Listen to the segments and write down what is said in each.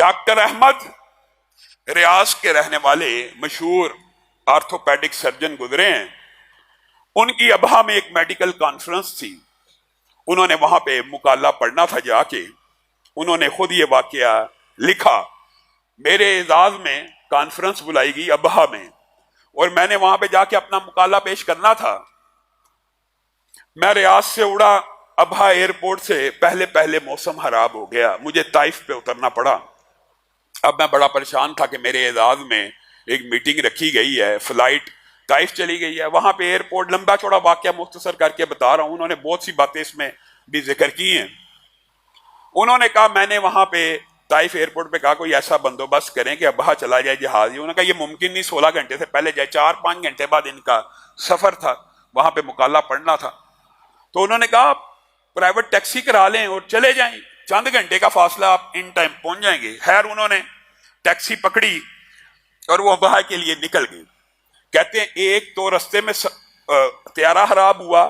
Doctor Ahmad ریاض کے رہنے والے مشہور آرتھوپیڈک سرجن گزرے ہیں. ان کی ابہا میں ایک میڈیکل کانفرنس تھی. انہوں نے وہاں پہ مقالہ پڑھنا تھا جا کے. انہوں نے خود یہ واقعہ لکھا. میرے اعزاز میں کانفرنس بلائی گئی ابہا میں, اور میں نے وہاں پہ جا کے اپنا مقالہ پیش کرنا تھا. میں ریاض سے اڑا. ابہا ایئرپورٹ سے پہلے موسم خراب ہو گیا, مجھے طائف پہ اترنا پڑا. اب میں بڑا پریشان تھا کہ میرے اعزاز میں ایک میٹنگ رکھی گئی ہے, فلائٹ طائف چلی گئی ہے. وہاں پہ ایئرپورٹ, لمبا چوڑا واقعہ مختصر کر کے بتا رہا ہوں, انہوں نے بہت سی باتیں اس میں بھی ذکر کی ہیں. انہوں نے کہا, میں نے وہاں پہ طائف ایئرپورٹ پہ کہا کوئی ایسا بندوبست کریں کہ ابہا چلا جائے جہاز. انہوں نے کہا یہ ممکن نہیں, 16 گھنٹے سے پہلے جائے. 4-5 گھنٹے بعد ان کا سفر تھا, وہاں پہ مقالہ پڑھنا تھا. تو انہوں نے کہا پرائیویٹ ٹیکسی کرا لیں اور چلے جائیں, چند گھنٹے کا فاصلہ, آپ ان ٹائم پہنچ جائیں گے. خیر انہوں نے ٹیکسی پکڑی اور وہ ابہا کے لیے نکل گئی. کہتے ہیں ایک تو رستے میں طیارہ خراب ہوا,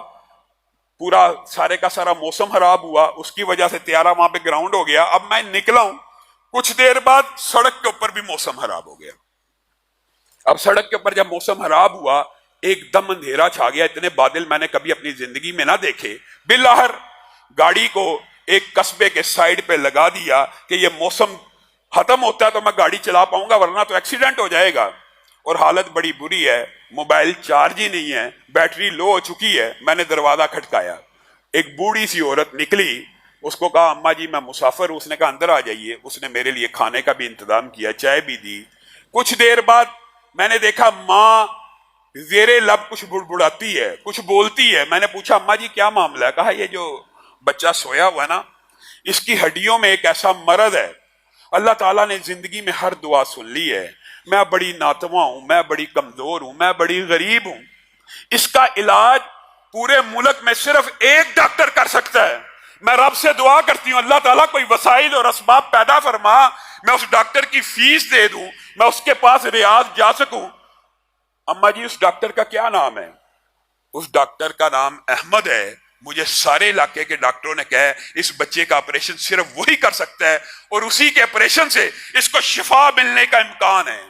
پورا سارے کا سارا موسم خراب ہوا, اس کی وجہ سے طیارہ وہاں پہ گراؤنڈ ہو گیا. اب میں نکلا ہوں, کچھ دیر بعد سڑک کے اوپر بھی موسم خراب ہو گیا. اب سڑک کے اوپر جب موسم خراب ہوا, ایک دم اندھیرا چھا گیا. اتنے بادل میں نے کبھی اپنی زندگی میں نہ دیکھے. بالآخر گاڑی کو ایک قصبے کے سائیڈ پہ لگا دیا کہ یہ موسم ختم ہوتا ہے تو میں گاڑی چلا پاؤں گا, ورنہ تو ایکسیڈنٹ ہو جائے گا. اور حالت بڑی بری ہے, موبائل چارج ہی نہیں ہے, بیٹری لو ہو چکی ہے. میں نے دروازہ کھٹکایا, ایک بوڑھی سی عورت نکلی. اس کو کہا اماں جی میں مسافر ہوں. اس نے کہا اندر آ جائیے. اس نے میرے لیے کھانے کا بھی انتظام کیا, چائے بھی دی. کچھ دیر بعد میں نے دیکھا ماں زیر لب کچھ بڑبڑاتی ہے, کچھ بولتی ہے. میں نے پوچھا اماں جی کیا معاملہ ہے؟ کہا یہ جو بچہ سویا ہوا ہے نا, اس کی ہڈیوں میں ایک ایسا مرض ہے, اللہ تعالیٰ نے زندگی میں ہر دعا سن لی ہے. میں بڑی ناتواں ہوں, میں بڑی کمزور ہوں, میں بڑی غریب ہوں. اس کا علاج پورے ملک میں صرف ایک ڈاکٹر کر سکتا ہے. میں رب سے دعا کرتی ہوں اللہ تعالیٰ کوئی وسائل اور اسباب پیدا فرما, میں اس ڈاکٹر کی فیس دے دوں, میں اس کے پاس ریاض جا سکوں. اماں جی اس ڈاکٹر کا کیا نام ہے؟ اس ڈاکٹر کا نام احمد ہے. مجھے سارے علاقے کے ڈاکٹروں نے کہا اس بچے کا آپریشن صرف وہی کر سکتا ہے, اور اسی کے آپریشن سے اس کو شفا ملنے کا امکان ہے.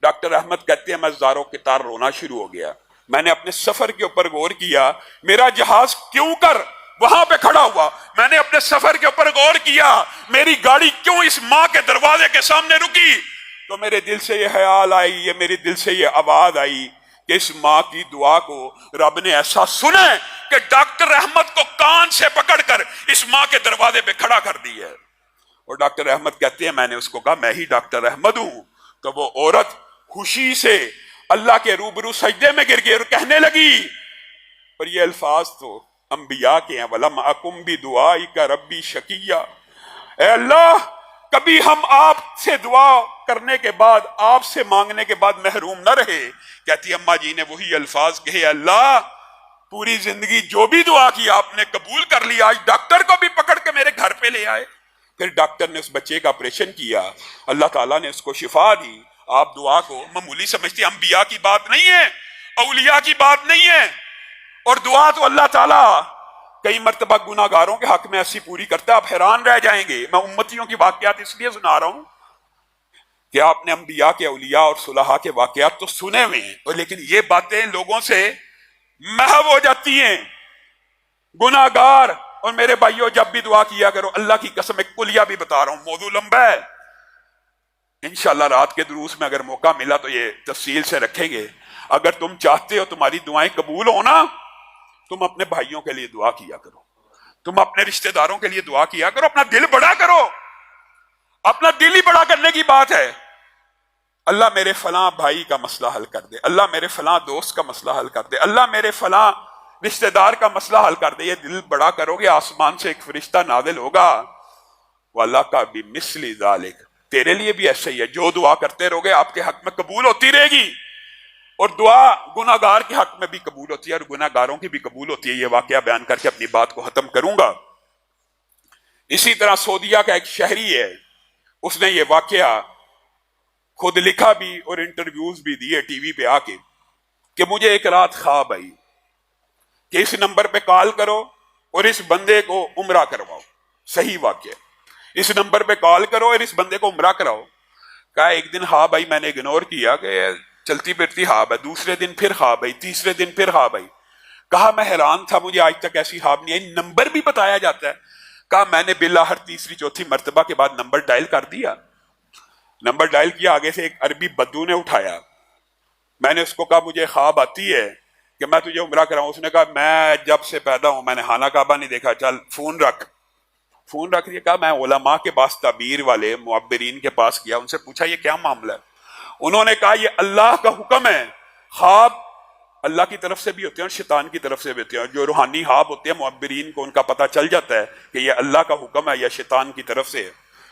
ڈاکٹر احمد کہتے ہیں میں زاروں کے تار رونا شروع ہو گیا. میں نے اپنے سفر کے اوپر غور کیا, میرا جہاز کیوں کر وہاں پہ کھڑا ہوا. میں نے اپنے سفر کے اوپر غور کیا, میری گاڑی کیوں اس ماں کے دروازے کے سامنے رکی. تو میرے دل سے یہ خیال آئی, یہ میرے دل سے یہ آواز آئی کہ اس ماں کی دعا کو رب نے ایسا سنا کہ ڈاکٹر احمد کو کان سے پکڑ کر اس ماں کے دروازے پہ کھڑا کر دی ہے. اور ڈاکٹر احمد کہتے ہیں میں نے اس کو کہا میں ہی ڈاکٹر احمد ہوں. تو وہ عورت خوشی سے اللہ کے روبرو سجدے میں گر گئی اور کہنے لگی, اور یہ الفاظ تو انبیاء کے ہیں, وَلَمْ أَكُمْ بِدُعَائِكَ رَبِّي شَقِيًّا, اے اللہ کبھی ہم آپ سے دعا کرنے کے بعد, آپ سے مانگنے کے بعد محروم نہ رہے. کہتی اماں جی نے وہی الفاظ کہے, اللہ پوری زندگی جو بھی دعا کی آپ نے قبول کر لیا, آج ڈاکٹر کو بھی پکڑ کے میرے گھر پہ لے آئے. پھر ڈاکٹر نے اس بچے کا آپریشن کیا, اللہ تعالیٰ نے اس کو شفا دی. آپ دعا کو معمولی سمجھتے, انبیاء کی بات نہیں ہے, اولیاء کی بات نہیں ہے. اور دعا تو اللہ تعالیٰ کئی مرتبہ گناہ گاروں کے حق میں ایسی پوری کرتا ہے, آپ حیران رہ جائیں گے. میں امتیوں کی واقعات اس لیے سنا رہا ہوں کہ آپ نے انبیاء کے, اولیاء اور صلحاء کے واقعات تو سنے ہوئے ہیں, اور لیکن یہ باتیں لوگوں سے محو ہو جاتی ہیں. گناہ گار. اور میرے بھائیوں جب بھی دعا کیا کرو, اللہ کی قسم ایک کلیہ بھی بتا رہا ہوں, موضوع لمبا ہے, انشاءاللہ رات کے دروس میں اگر موقع ملا تو یہ تفصیل سے رکھیں گے. اگر تم چاہتے ہو تمہاری دعائیں قبول ہونا, تم اپنے بھائیوں کے لیے دعا کیا کرو, تم اپنے رشتہ داروں کے لیے دعا کیا کرو, اپنا دل بڑا کرو. اپنا دل ہی بڑا کرنے کی بات ہے. اللہ میرے فلاں بھائی کا مسئلہ حل کر دے, اللہ میرے فلاں دوست کا مسئلہ حل کر دے, اللہ میرے فلاں رشتہ دار کا مسئلہ حل کر دے. یہ دل بڑا کرو گے, آسمان سے ایک فرشتہ نازل ہوگا, وَلَكَ بِمِثْلِ ذَلِكَ, تیرے لیے بھی ایسے ہی ہے. جو دعا کرتے رہو گے آپ کے حق میں قبول ہوتی رہے گی, اور دعا گناہ گار کے حق میں بھی قبول ہوتی ہے اور گناہ گاروں کی بھی قبول ہوتی ہے. یہ واقعہ بیان کر کے اپنی بات کو ختم کروں گا. اسی طرح سعودیہ کا ایک شہری ہے, اس نے یہ واقعہ خود لکھا بھی اور انٹرویوز بھی دیے ٹی وی پہ آ کے, کہ مجھے ایک رات خواب آئی کہ اس نمبر پہ کال کرو اور اس بندے کو عمرہ کرواؤ. صحیح واقعہ. اس نمبر پہ کال کرو اور اس بندے کو عمرہ کراؤ. کہا ایک دن ہاں بھائی میں نے اگنور کیا کہ چلتی پھرتی خواب ہے, دوسرے دن پھر خواب آئی, تیسرے دن پھر خواب آئی. کہا میں حیران تھا, مجھے آج تک ایسی خواب نہیں آئی, نمبر بھی بتایا جاتا ہے. کہا میں نے بالآخر تیسری چوتھی مرتبہ کے بعد نمبر ڈائل کر دیا. نمبر ڈائل کیا, آگے سے ایک عربی بدو نے اٹھایا. میں نے اس کو کہا مجھے خواب آتی ہے کہ میں تجھے عمرہ کراؤں. اس نے کہا میں جب سے پیدا ہوں میں نے خانہ کعبہ نہیں دیکھا, چل فون رکھ. فون رکھ دیا. کہا میں علماء کے پاس, تعبیر والے معبرین کے پاس گیا, ان سے پوچھا یہ کیا معاملہ ہے. انہوں نے کہا یہ اللہ کا حکم ہے. خواب اللہ کی طرف سے بھی ہوتے ہیں اور شیطان کی طرف سے بھی ہوتے ہیں. جو روحانی خواب ہوتے ہیں معبرین کو ان کا پتہ چل جاتا ہے کہ یہ اللہ کا حکم ہے یا شیطان کی طرف سے ہے.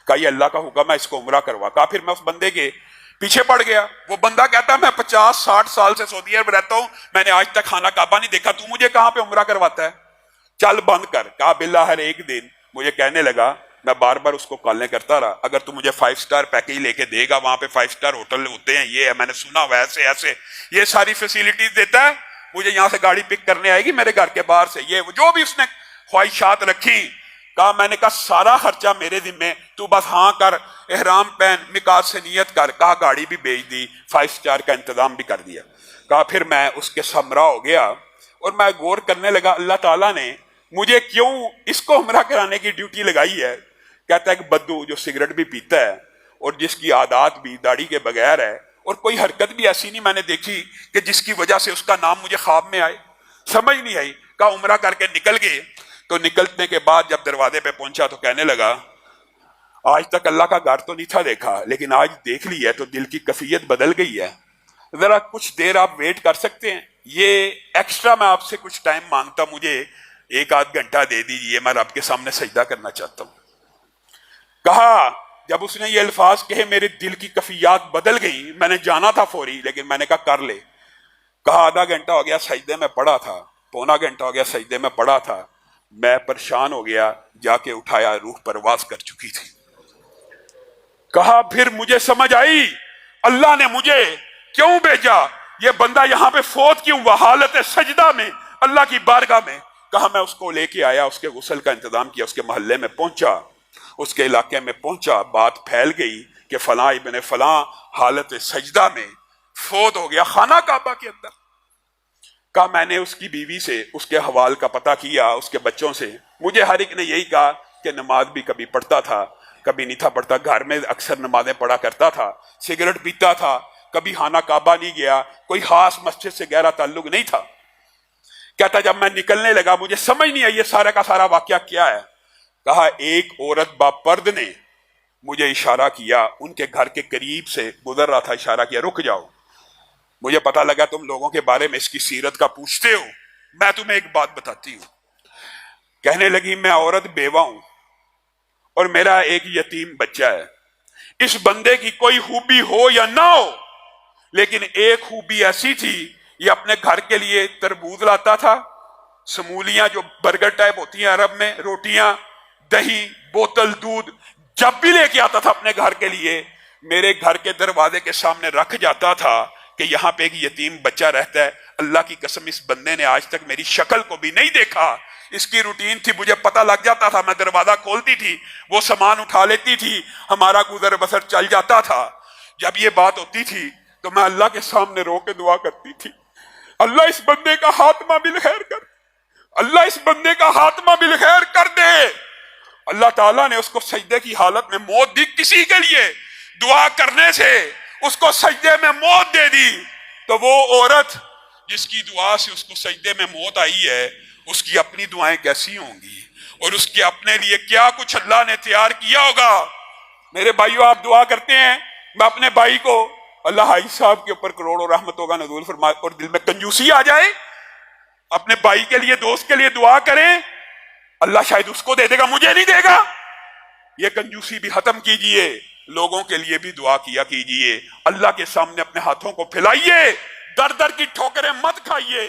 کہا یہ اللہ کا حکم ہے, اس کو عمرہ کروا. کہا پھر میں اس بندے کے پیچھے پڑ گیا. وہ بندہ کہتا میں 50-60 سال سے سعودی عرب رہتا ہوں, میں نے آج تک خانہ کعبہ نہیں دیکھا, تو مجھے کہاں پہ عمرہ کرواتا ہے, چل بند کر. کہا باللہ ہر ایک دن مجھے کہنے لگا, میں بار بار اس کو کالیں کرتا رہا, اگر تو مجھے 5 سٹار پیکیج لے کے دے گا, وہاں پہ 5 سٹار ہوٹل ہوتے ہیں, یہ ہے میں نے سنا ہوا ایسے ایسے, یہ ساری فیسیلیٹیز دیتا ہے, مجھے یہاں سے گاڑی پک کرنے آئے گی میرے گھر کے باہر سے, یہ جو بھی اس نے خواہشات رکھی. کہا میں نے کہا سارا خرچہ میرے ذمے, تو بس ہاں کر, احرام پہن, میقات سے نیت کر. کہا گاڑی بھی بیچ دی, 5 سٹار کا انتظام بھی کر دیا. کہا پھر میں اس کے سمرا ہو گیا اور میں غور کرنے لگا اللہ تعالیٰ نے مجھے کیوں اس کو عمرہ کرانے کی ڈیوٹی لگائی ہے. کہتا ہے کہ بدو جو سگریٹ بھی پیتا ہے اور جس کی عادات بھی داڑھی کے بغیر ہے, اور کوئی حرکت بھی ایسی نہیں میں نے دیکھی کہ جس کی وجہ سے اس کا نام مجھے خواب میں آئے, سمجھ نہیں آئی. کہا عمرہ کر کے نکل گئے. تو نکلنے کے بعد جب دروازے پہ پہنچا تو کہنے لگا آج تک اللہ کا گھر تو نہیں تھا دیکھا, لیکن آج دیکھ لیا ہے تو دل کی کیفیت بدل گئی ہے, ذرا کچھ دیر آپ ویٹ کر سکتے ہیں, یہ ایکسٹرا میں آپ سے کچھ ٹائم مانگتا, مجھے 1-8 گھنٹہ دے دیجیے, میں رب کے سامنے سجدہ کرنا چاہتا ہوں. کہا جب اس نے یہ الفاظ کہے میرے دل کی کیفیات بدل گئی, میں نے جانا تھا فوری, لیکن میں نے کہا کر لے. کہا آدھا گھنٹہ ہو گیا سجدے میں پڑا تھا, پونا گھنٹہ ہو گیا سجدے میں پڑا تھا, میں پریشان ہو گیا, جا کے اٹھایا, روح پرواز کر چکی تھی. کہا پھر مجھے سمجھ آئی اللہ نے مجھے کیوں بھیجا, یہ بندہ یہاں پہ فوت کیوں ہوا حالت سجدہ میں اللہ کی بارگاہ میں. کہا میں اس کو لے کے آیا, اس کے غسل کا انتظام کیا, اس کے محلے میں پہنچا, اس کے علاقے میں پہنچا, بات پھیل گئی کہ فلاں ابن فلاں حالت سجدہ میں فوت ہو گیا خانہ کعبہ کے اندر. کہا میں نے اس کی بیوی سے اس کے حوال کا پتہ کیا, اس کے بچوں سے, مجھے ہر ایک نے یہی کہا کہ نماز بھی کبھی پڑھتا تھا کبھی نہیں تھا پڑھتا, گھر میں اکثر نمازیں پڑھا کرتا تھا, سگریٹ پیتا تھا, کبھی خانہ کعبہ نہیں گیا, کوئی خاص مسجد سے گہرا تعلق نہیں تھا. کہتا جب میں نکلنے لگا مجھے سمجھ نہیں آئی یہ سارا کا سارا واقعہ کیا ہے. کہا ایک عورت باپرد نے مجھے اشارہ کیا, ان کے گھر کے قریب سے گزر رہا تھا, اشارہ کیا رک جاؤ, مجھے پتا لگا تم لوگوں کے بارے میں اس کی سیرت کا پوچھتے ہو, میں تمہیں ایک بات بتاتی ہوں. کہنے لگی میں عورت بیوہ ہوں اور میرا ایک یتیم بچہ ہے. اس بندے کی کوئی خوبی ہو یا نہ ہو, لیکن ایک خوبی ایسی تھی, یہ اپنے گھر کے لیے تربوز لاتا تھا, سمولیاں جو برگر ٹائپ ہوتی ہیں عرب میں, روٹیاں, دہی, بوتل دودھ, جب بھی لے کے آتا تھا اپنے گھر کے لیے میرے گھر کے دروازے کے سامنے رکھ جاتا تھا کہ یہاں پہ ایک یتیم بچہ رہتا ہے. اللہ کی قسم اس بندے نے آج تک میری شکل کو بھی نہیں دیکھا, اس کی روٹین تھی, مجھے پتہ لگ جاتا تھا, میں دروازہ کھولتی تھی, وہ سامان اٹھا لیتی تھی, ہمارا گزر بسر چل جاتا تھا. جب یہ بات ہوتی تھی تو میں اللہ کے سامنے رو کے دعا کرتی تھی, اللہ اس بندے کا خاتمہ بالخیر کر, اللہ اس بندے کا خاتمہ بالخیر کر دے. اللہ تعالیٰ نے اس کو سجدے کی حالت میں موت دی, کسی کے لیے دعا کرنے سے اس کو سجدے میں موت دے دی. تو وہ عورت جس کی دعا سے اس کو سجدے میں موت آئی ہے, اس کی اپنی دعائیں کیسی ہوں گی, اور اس کے اپنے لیے کیا کچھ اللہ نے تیار کیا ہوگا. میرے بھائیو آپ دعا کرتے ہیں, میں اپنے بھائی کو اللہ حاجی صاحب کے اوپر کروڑوں رحمتوں کا نزول فرمائے اور دل میں کنجوسی آ جائے, اپنے بھائی کے لیے دوست کے لیے دعا کریں, اللہ شاید اس کو دے دے گا, مجھے نہیں دے گا. یہ کنجوسی بھی ختم کیجئے, لوگوں کے لیے بھی دعا کیا کیجئے, اللہ کے سامنے اپنے ہاتھوں کو پھیلائیے, در در کی ٹھوکریں مت کھائیے.